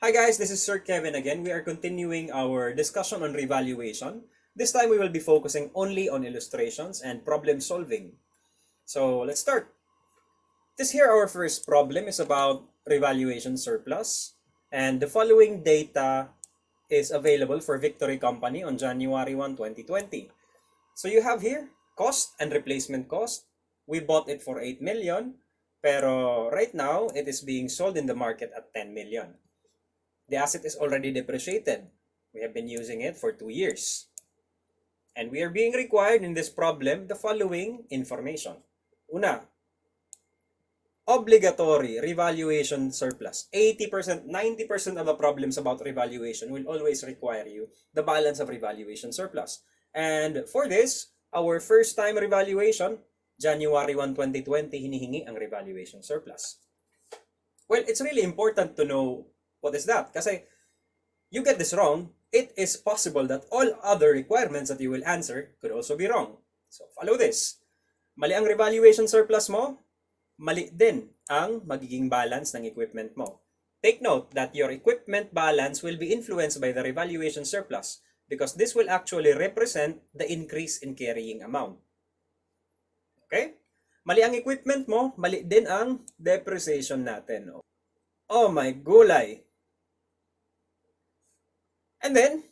Hi guys, this is Sir Kevin again. We are continuing our discussion on revaluation. This time we will be focusing only on illustrations and problem solving. So let's start. This here, our first problem is about revaluation surplus. And the following data is available for Victory Company on January 1, 2020. So you have here cost and replacement cost. We bought it for 8 million, pero right now it is being sold in the market at 10 million. The asset is already depreciated. We have been using it for 2 years. And we are being required in this problem the following information. Una, obligatory revaluation surplus. 80%, 90% of the problems about revaluation will always require you the balance of revaluation surplus. And for this, our first time revaluation, January 1, 2020, hinihingi ang revaluation surplus. Well, it's really important to know what is that. Kasi you get this wrong, it is possible that all other requirements that you will answer could also be wrong. So follow this. Mali ang revaluation surplus mo, mali din ang magiging balance ng equipment mo. Take note that your equipment balance will be influenced by the revaluation surplus because this will actually represent the increase in carrying amount. Okay? Mali ang equipment mo, mali din ang depreciation natin. Oh my gulay! And then,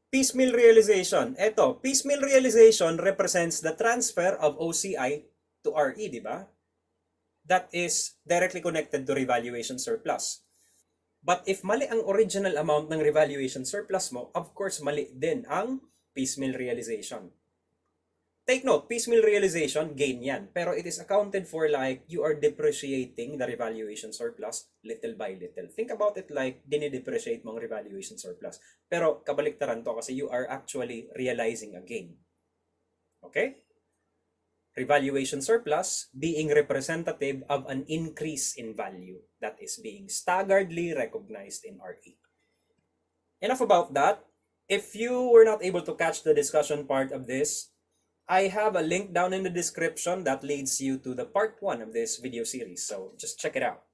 piecemeal realization. Ito, piecemeal realization represents the transfer of OCI to RE, di ba? That is directly connected to revaluation surplus. But if mali ang original amount ng revaluation surplus mo, of course, mali din ang piecemeal realization. Take note, piecemeal realization, gain yan. Pero it is accounted for like you are depreciating the revaluation surplus little by little. Think about it like dinidepreciate mo ang revaluation surplus. Pero kabaliktaran to kasi you are actually realizing a gain. Okay? Revaluation surplus being representative of an increase in value that is being staggeredly recognized in RE. Enough about that. If you were not able to catch the discussion part of this, I have a link down in the description that leads you to the part 1 of this video series. So just check it out.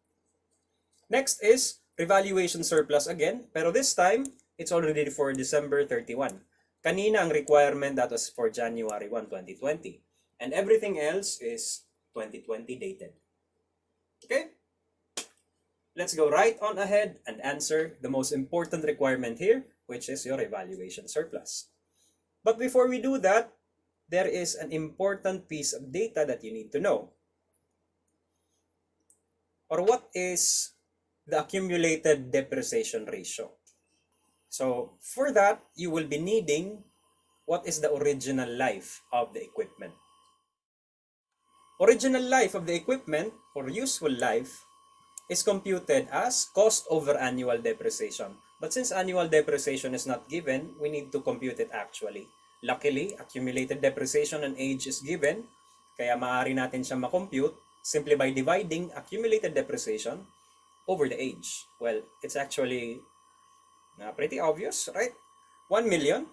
Next is revaluation surplus again, pero this time, it's already for December 31. Kanina ang requirement that was for January 1, 2020. And everything else is 2020 dated. Okay? Let's go right on ahead and answer the most important requirement here, which is your revaluation surplus. But before we do that, there is an important piece of data that you need to know. Or what is the accumulated depreciation ratio? So for that, you will be needing what is the original life of the equipment. Original life of the equipment or useful life is computed as cost over annual depreciation. But since annual depreciation is not given, we need to compute it actually. Luckily, accumulated depreciation and age is given, kaya maaari natin siyang makompute simply by dividing accumulated depreciation over the age. Well, it's actually pretty obvious, right? 1 million.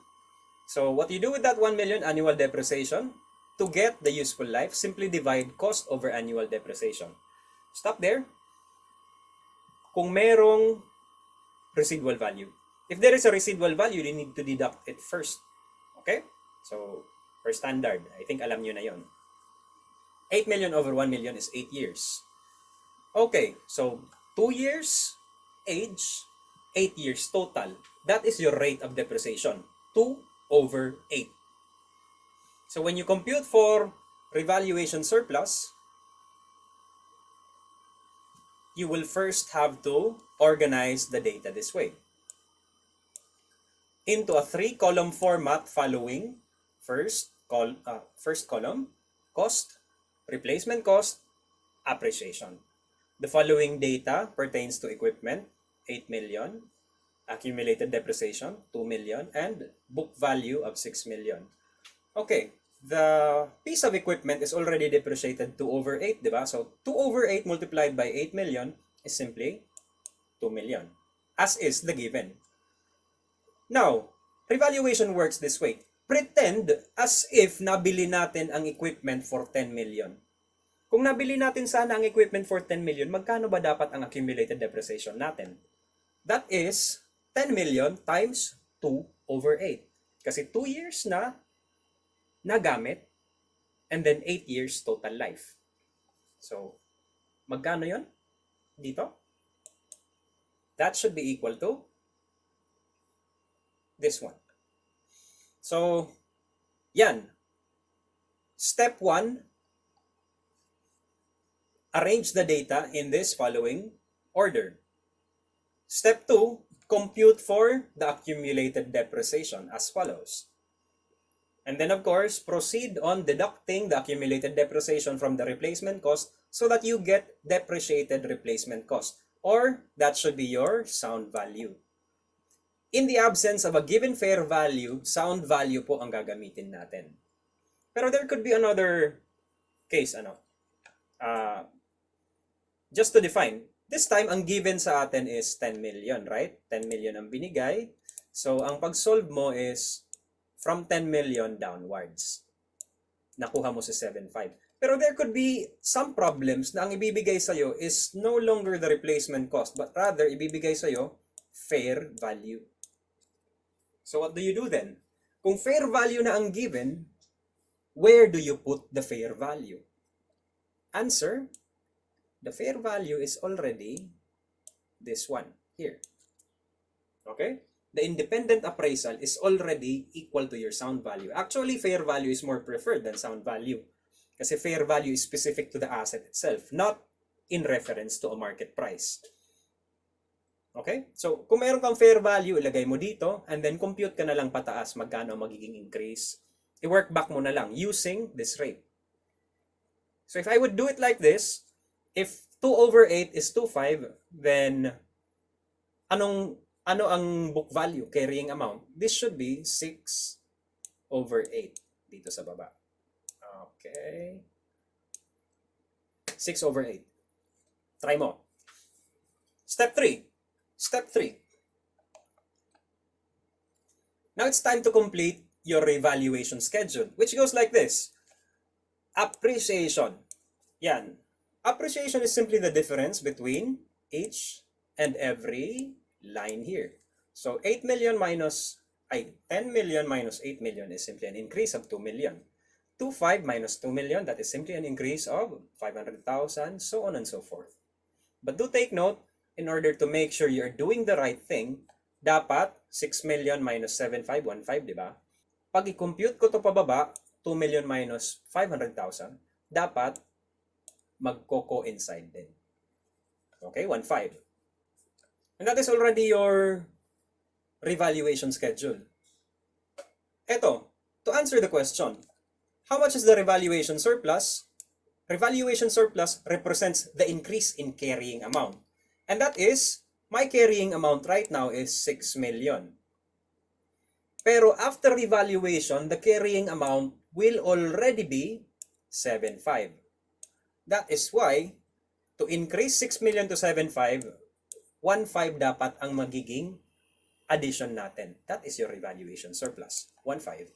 So what you do with that 1 million annual depreciation, to get the useful life, simply divide cost over annual depreciation. Stop there. Kung merong residual value. If there is a residual value, you need to deduct it first. Okay? So, for standard, I think alam nyo na yon. 8 million over 1 million is 8 years. Okay, so 2 years, age, 8 years total. That is your rate of depreciation. 2 over 8. So when you compute for revaluation surplus, you will first have to organize the data this way. Into a 3-column format following first column, cost, replacement cost, appreciation. The following data pertains to equipment, 8 million, accumulated depreciation, 2 million, and book value of 6 million. Okay, the piece of equipment is already depreciated 2 over 8, diba? So 2 over 8 multiplied by 8 million is simply 2 million, as is the given. Now, revaluation works this way. Pretend as if nabili natin ang equipment for 10 million. Kung nabili natin sana ang equipment for 10 million, magkano ba dapat ang accumulated depreciation natin? That is 10 million times 2 over 8. Kasi 2 years na nagamit and then 8 years total life. So, magkano yon dito? That should be equal to this one. So, yan. Step 1, arrange the data in this following order. Step 2, compute for the accumulated depreciation as follows. And then of course, proceed on deducting the accumulated depreciation from the replacement cost so that you get depreciated replacement cost, or that should be your sound value. In the absence of a given fair value, sound value po ang gagamitin natin. Pero there could be another case, just to define, this time ang given sa atin is 10 million, right? 10 million ang binigay. So ang pag-solve mo is from 10 million downwards. Nakuha mo sa 7.5. Pero there could be some problems na ang ibibigay sa'yo is no longer the replacement cost, but rather ibibigay sa'yo fair value. So what do you do then? Kung fair value na ang given, where do you put the fair value? Answer, the fair value is already this one here. Okay? The independent appraisal is already equal to your sound value. Actually, fair value is more preferred than sound value. Kasi fair value is specific to the asset itself, not in reference to a market price. Okay? So, kung mayroon kang fair value, ilagay mo dito, and then compute ka na lang pataas magkano magiging increase. I-work back mo na lang using this rate. So, if I would do it like this, if 2 over 8 is 2.5, then ano ang book value, carrying amount? This should be 6 over 8 dito sa baba. Okay. 6 over 8. Try mo. Step 3. Step 3. Now it's time to complete your revaluation schedule, which goes like this. Appreciation. Yan. Appreciation is simply the difference between each and every line here. So 8 million minus 10 million minus 8 million is simply an increase of 2 million. 2.5 minus 2 million, that is simply an increase of 500,000, so on and so forth. But do take note, in order to make sure you're doing the right thing, dapat 6 million minus 7.5, 1.5, di ba? Pag i-compute ko to pababa, 2 million minus 500,000, dapat magko-coincide din. Okay, 1.5. And that is already your revaluation schedule. Eto, to answer the question, how much is the revaluation surplus? Revaluation surplus represents the increase in carrying amount. And that is, my carrying amount right now is 6 million. Pero after revaluation, the carrying amount will already be 7.5. That is why, to increase 6 million to 7.5, 1.5 dapat ang magiging addition natin. That is your revaluation surplus, 1.5.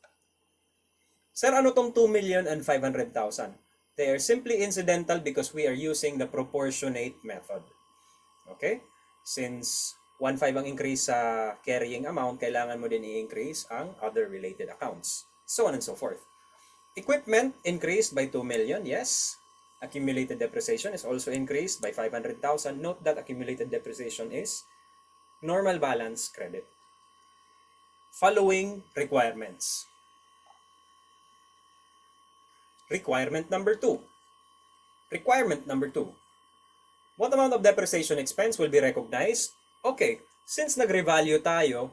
Sir, ano tong 2 million and 500,000? They are simply incidental because we are using the proportionate method. Okay? Since 1.5 ang increase sa carrying amount, kailangan mo din i-increase ang other related accounts. So on and so forth. Equipment increased by 2 million, yes. Accumulated depreciation is also increased by 500,000. Note that accumulated depreciation is normal balance credit. Following requirements. Requirement number 2. Requirement number 2. What amount of depreciation expense will be recognized? Okay, since nag-revalue tayo,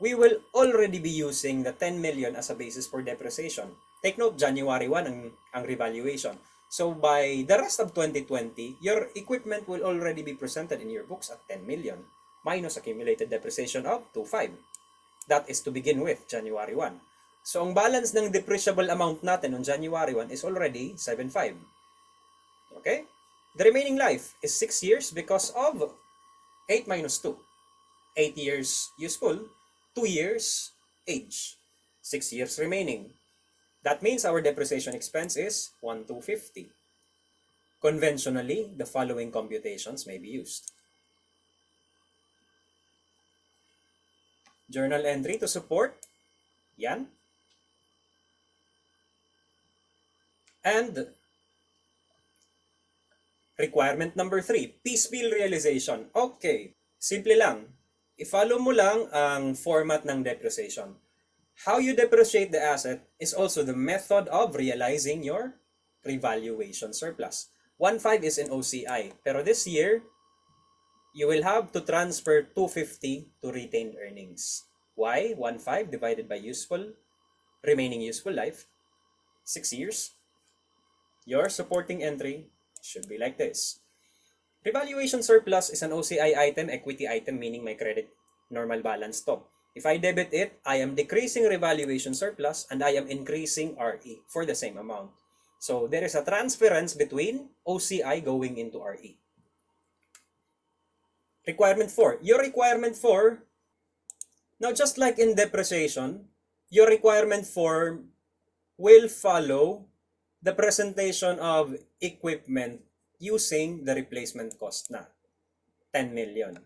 we will already be using the 10 million as a basis for depreciation. Take note, January 1 ang revaluation. So by the rest of 2020, your equipment will already be presented in your books at 10 million minus accumulated depreciation of 2.5. That is to begin with, January 1. So ang balance ng depreciable amount natin on January 1 is already 7.5. Okay? The remaining life is 6 years because of 8 minus 2. 8 years useful, 2 years age. 6 years remaining. That means our depreciation expense is 1,250. Conventionally, the following computations may be used. Journal entry to support. Yan. And requirement number 3, piecemeal realization. Okay, simple lang. I-follow mo lang ang format ng depreciation. How you depreciate the asset is also the method of realizing your revaluation surplus. 1.5 is in OCI, pero this year, you will have to transfer 250 to retained earnings. Why? 1.5 divided by remaining useful life, 6 years. Your supporting entry should be like this. Revaluation surplus is an OCI item, equity item, meaning may credit normal balance to. If I debit it, I am decreasing revaluation surplus and I am increasing RE for the same amount. So there is a transference between OCI going into RE. Requirement 4. Your requirement 4, now just like in depreciation, your requirement 4 will follow the presentation of equipment using the replacement cost na 10 million.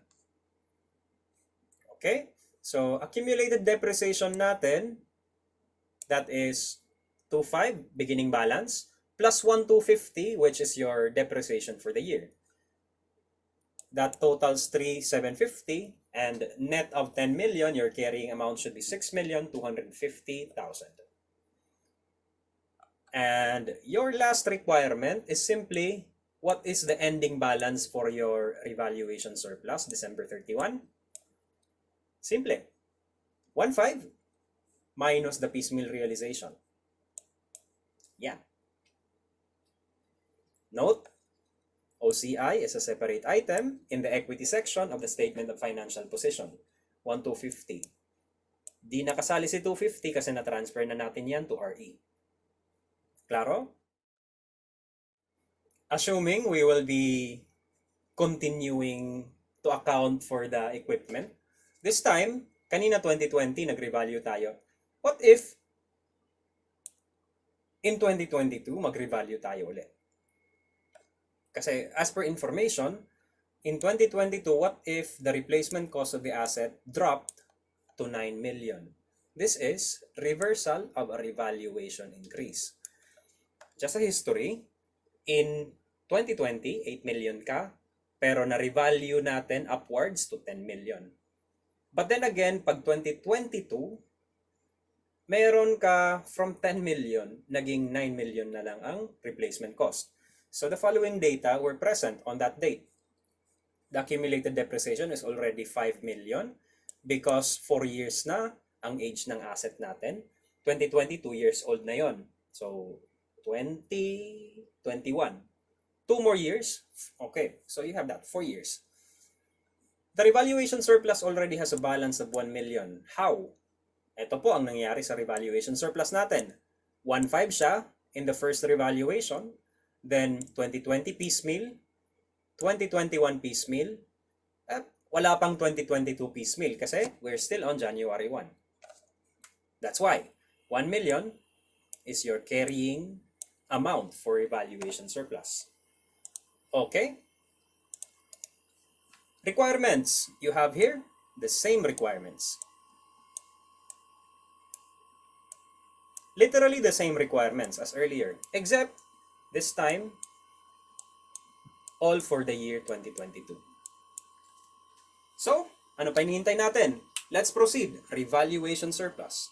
Okay? So, accumulated depreciation natin, that is 2.5 beginning balance, plus 1,250, which is your depreciation for the year. That totals 3,750, and net of 10 million, your carrying amount should be 6,250,000. And your last requirement is simply, what is the ending balance for your revaluation surplus, December 31? Simple. 1.5 minus the piecemeal realization. Yeah. Note, OCI is a separate item in the equity section of the statement of financial position. 1,250. Di nakasali si 250 kasi na-transfer na natin yan to RE. Klaro? Assuming we will be continuing to account for the equipment. This time, kanina 2020, nag-revalue tayo. What if in 2022, mag-revalue tayo ulit? Kasi as per information, in 2022, what if the replacement cost of the asset dropped to 9 million? This is reversal of a revaluation increase. Just a history, in 2020, 8 million ka, pero na-revalue natin upwards to 10 million. But then again, pag 2022, meron ka from 10 million, naging 9 million na lang ang replacement cost. So the following data were present on that date. The accumulated depreciation is already 5 million because 4 years na ang age ng asset natin. 2022 years old na yon. So 2021. 2 more years. Okay, so you have that, 4 years. The revaluation surplus already has a balance of 1 million. How? Ito po ang nangyari sa revaluation surplus natin. 1.5 siya in the first revaluation, then 2020 piecemeal, 2021 piecemeal, at wala pang 2022 piecemeal kasi we're still on January 1. That's why 1 million is your carrying amount for revaluation surplus. Okay? Requirements. You have here the same requirements. Literally the same requirements as earlier, except this time, all for the year 2022. So, ano pa hinihintay natin? Let's proceed. Revaluation surplus.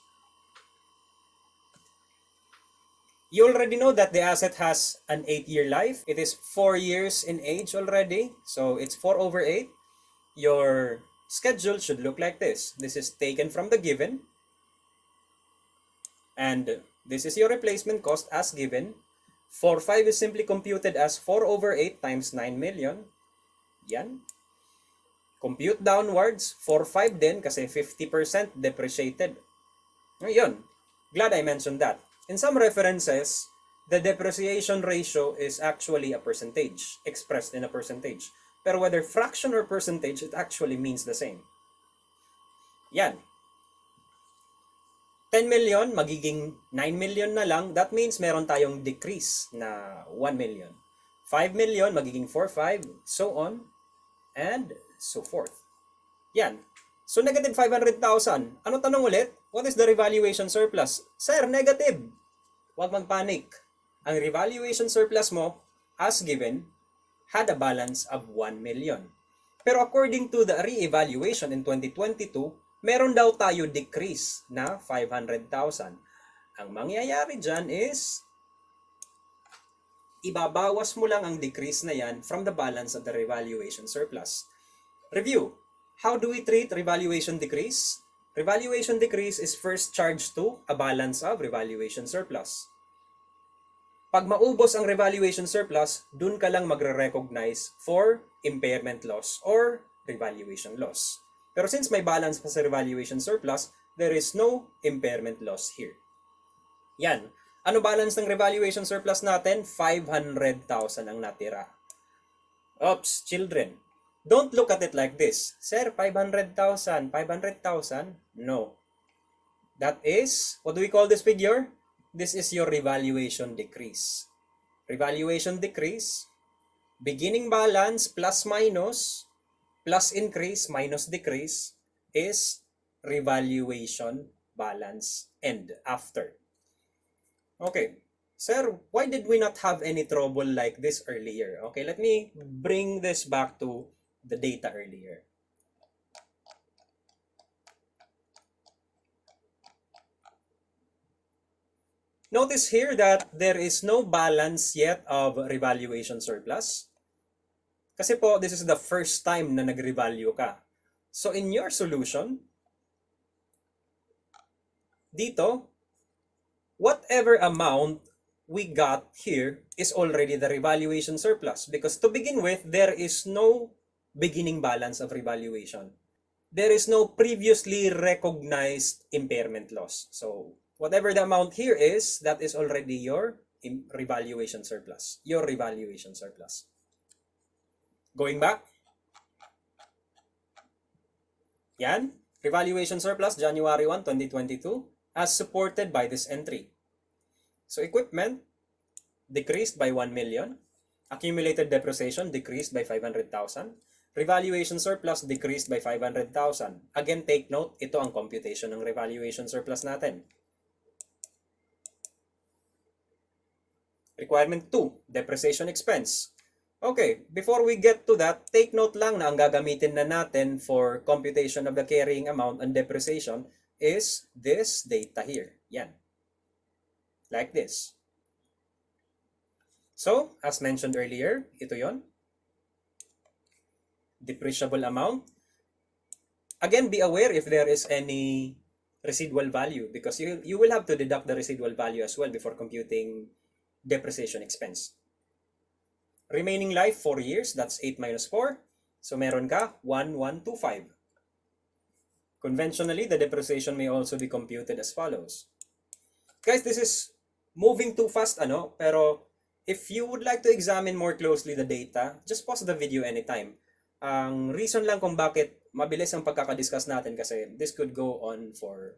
You already know that the asset has an 8-year life. It is 4 years in age already. So, it's 4/8. Your schedule should look like this. This is taken from the given. And this is your replacement cost as given. 4.5 is simply computed as 4/8 times 9 million. Yan. Compute downwards. 4.5 din kasi 50% depreciated. Ngayon, glad I mentioned that. In some references, the depreciation ratio is actually a percentage, expressed in a percentage. Pero whether fraction or percentage, it actually means the same. Yan. 10 million, magiging 9 million na lang. That means meron tayong decrease na 1 million. 5 million, magiging 4.5, so on, and so forth. Yan. So negative 500,000. Ano tanong ulit? What is the revaluation surplus? Sir, negative. Huwag magpanik. Ang revaluation surplus mo, as given, had a balance of 1 million. Pero according to the re-evaluation in 2022, meron daw tayo decrease na 500,000. Ang mangyayari dyan is, ibabawas mo lang ang decrease na yan from the balance of the revaluation surplus. Review. How do we treat revaluation decrease? Revaluation decrease is first charged to a balance of revaluation surplus. Pag maubos ang revaluation surplus, dun ka lang magre-recognize for impairment loss or revaluation loss. Pero since may balance pa sa revaluation surplus, there is no impairment loss here. Yan. Ano balance ng revaluation surplus natin? 500,000 ang natira. Oops, children. Don't look at it like this. Sir, 500,000. 500,000? No. That is, what do we call this figure? This is your revaluation decrease. Revaluation decrease, beginning balance plus minus, plus increase minus decrease is revaluation balance end after. Okay. Sir, why did we not have any trouble like this earlier? Okay, let me bring this back to the data earlier. Notice here that there is no balance yet of revaluation surplus. Kasi po, this is the first time na nag-revalue ka. So in your solution, dito, whatever amount we got here is already the revaluation surplus. Because to begin with, there is no beginning balance of revaluation. There is no previously recognized impairment loss. So whatever the amount here is, that is already your revaluation surplus. Your revaluation surplus. Going back. Yan. Revaluation surplus, January 1, 2022, as supported by this entry. So equipment decreased by 1 million. Accumulated depreciation decreased by 500,000. Revaluation surplus decreased by 500,000. Again, take note, ito ang computation ng revaluation surplus natin. Requirement 2, depreciation expense. Okay, before we get to that, take note lang na ang gagamitin na natin for computation of the carrying amount and depreciation is this data here. Yan. Like this. So, as mentioned earlier, ito yon. Depreciable amount. Again, be aware if there is any residual value because you will have to deduct the residual value as well before computing depreciation expense. Remaining life, 4 years. That's 8 minus 4. So, meron ka 1,125. Conventionally, the depreciation may also be computed as follows. Guys, this is moving too fast, pero if you would like to examine more closely the data, just pause the video anytime. Ang reason lang kung bakit mabilis ang pagkakadiscuss natin kasi this could go on for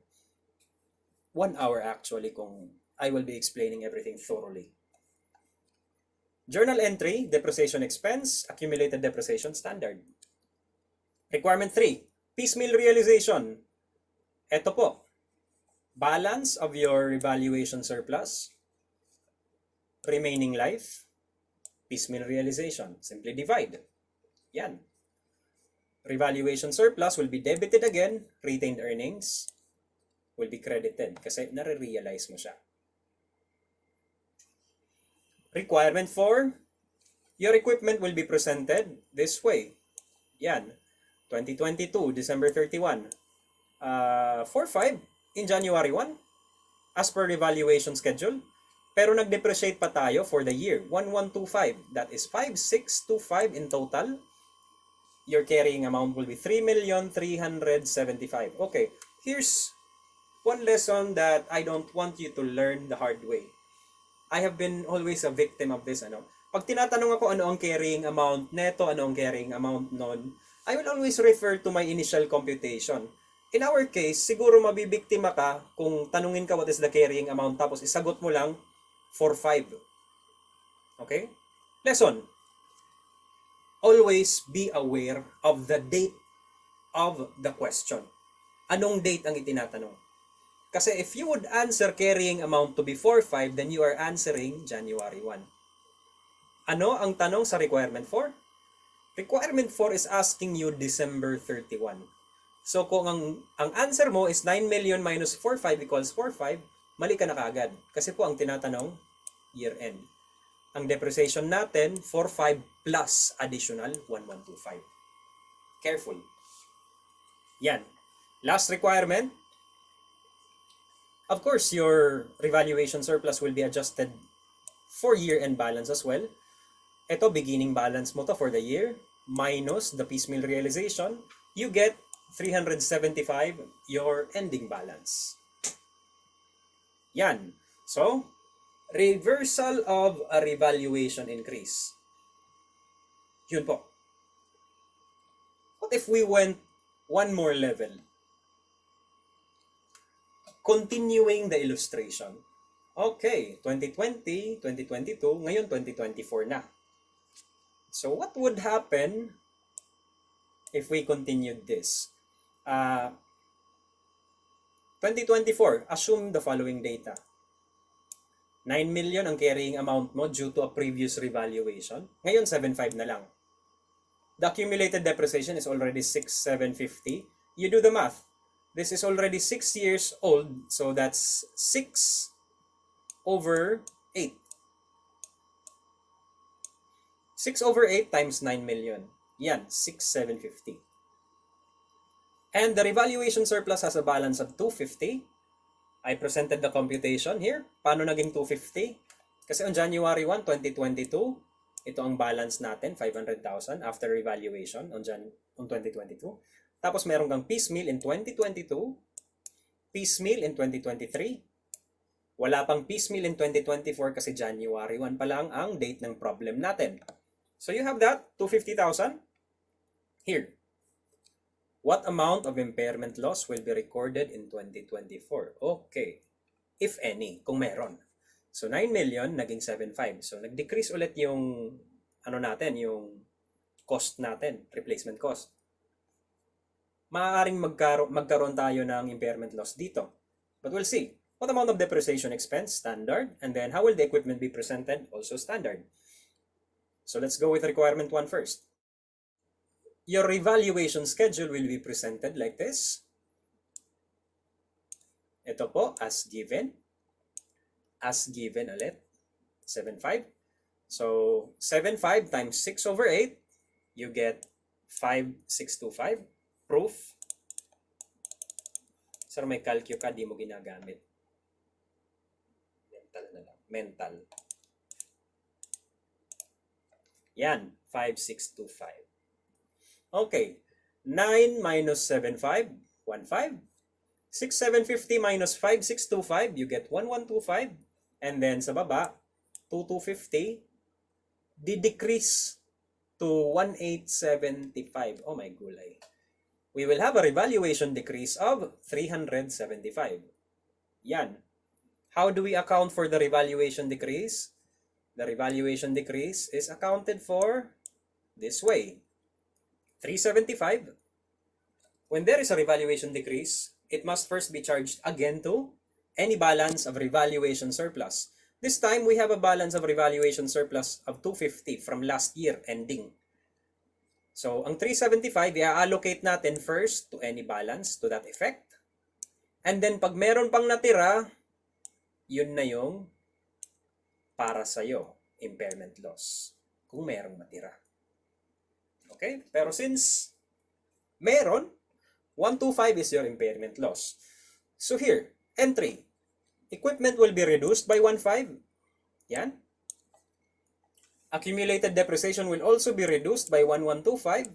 1 hour actually kung I will be explaining everything thoroughly. Journal entry, depreciation expense, accumulated depreciation standard. Requirement 3, piecemeal realization. Ito po, balance of your revaluation surplus, remaining life, piecemeal realization. Simply divide. Yan. Revaluation surplus will be debited again, retained earnings will be credited kasi nare-realize mo siya. Requirement 4, your equipment will be presented this way. Yan. 2022, December 31. 4/5 in January 1 as per revaluation schedule. Pero nag-depreciate pa tayo for the year. 1,125. That is 5,625 in total. Your carrying amount will be 3,375,000. Okay, here's one lesson that I don't want you to learn the hard way. I have been always a victim of this. Pag tinatanong ako ano ang carrying amount neto, ano ang carrying amount nun, I will always refer to my initial computation. In our case, siguro mabibiktima ka kung tanungin ka what is the carrying amount tapos isagot mo lang 4,500. Okay? Lesson. Always be aware of the date of the question. Anong date ang itinatanong? Kasi if you would answer carrying amount to be 4/5, then you are answering January 1. Ano ang tanong sa requirement 4? Requirement 4 is asking you December 31. So kung ang answer mo is 9 million minus 4/5 equals 4/5, mali ka na kaagad. Kasi po ang tinatanong, year end. Ang depreciation natin, 4/5 plus additional 1125. Careful. Yan. Last requirement. Of course, your revaluation surplus will be adjusted for year-end balance as well. Ito, beginning balance mo to for the year, minus the piecemeal realization, you get 375 your ending balance. Yan. So, reversal of a revaluation increase. Yun po. What if we went one more level? Continuing the illustration. Okay, 2020, 2022, ngayon 2024 na. So what would happen if we continued this? 2024, assume the following data. 9 million ang carrying amount mo due to a previous revaluation. Ngayon, 7.5 na lang. The accumulated depreciation is already 6,750. You do the math. This is already 6 years old, so that's 6 over 8. 6 over 8 times 9 million. Yan, 6,750. And the revaluation surplus has a balance of 250. I presented the computation here. Paano naging 250? Kasi on January 1, 2022, ito ang balance natin, 500,000 after revaluation on 2022. Tapos meron kang piecemeal in 2022, piecemeal in 2023. Wala pang piecemeal in 2024 kasi January 1 pa lang ang date ng problem natin. So you have that, 250,000. Here. What amount of impairment loss will be recorded in 2024? Okay. If any, kung meron. So 9 million, naging 7.5. So nag-decrease ulit yung, yung cost natin, replacement cost. Maaaring magkaroon tayo ng impairment loss dito. But we'll see. What amount of depreciation expense? Standard. And then how will the equipment be presented? Also standard. So let's go with requirement 1 first. Your revaluation schedule will be presented like this. Ito po, as given. As given ulit. 7.5. So, 7.5 times 6 over 8, you get 5,625. Proof. Sir, may calcu ka, di mo ginagamit. Mental na lang. Mental. Yan, 5,625. Okay, 9 minus 7.5, 1.5. 6,750 minus 5,625, you get 1,125. And then sa baba, 2,250, di-decrease to 1,875. Oh my gulay. We will have a revaluation decrease of 375. Yan. How do we account for the revaluation decrease? The revaluation decrease is accounted for this way. 375. When there is a revaluation decrease, it must first be charged again to any balance of revaluation surplus. This time, we have a balance of revaluation surplus of 250 from last year ending. So, ang 375, i-allocate natin first to any balance to that effect. And then, pag meron pang natira, yun na yung para sa'yo, impairment loss. Kung merong matira. Okay? Pero since meron, 125 is your impairment loss. So here, entry. Equipment will be reduced by 1.5. Yan. Accumulated depreciation will also be reduced by 1,125.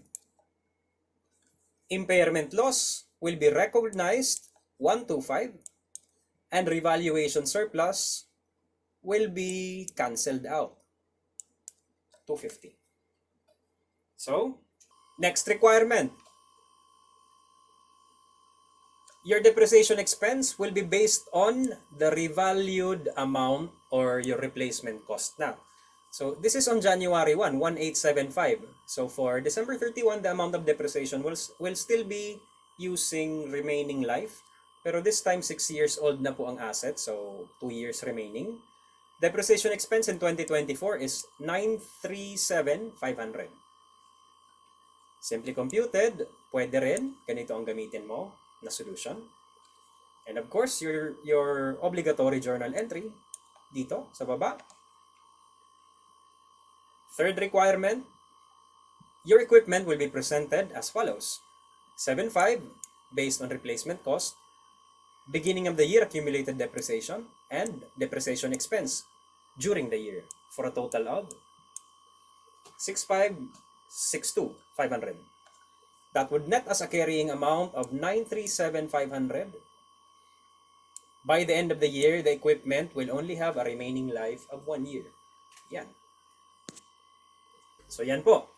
Impairment loss will be recognized 125. And revaluation surplus will be cancelled out 250. So, next requirement. Your depreciation expense will be based on the revalued amount or your replacement cost na. So this is on January 1, 1875. So for December 31, the amount of depreciation will still be using remaining life. Pero this time, 6 years old na po ang asset. So 2 years remaining. Depreciation expense in 2024 is 937,500. Simply computed, pwede rin. Ganito ang gamitin mo na solution. And of course, your obligatory journal entry dito sa baba. Third requirement, your equipment will be presented as follows. 7.5 based on replacement cost, beginning of the year accumulated depreciation, and depreciation expense during the year for a total of 6.5, 6.2, 500. That would net as a carrying amount of 937,500. By the end of the year, the equipment will only have a remaining life of 1 year. Yan. So yan po.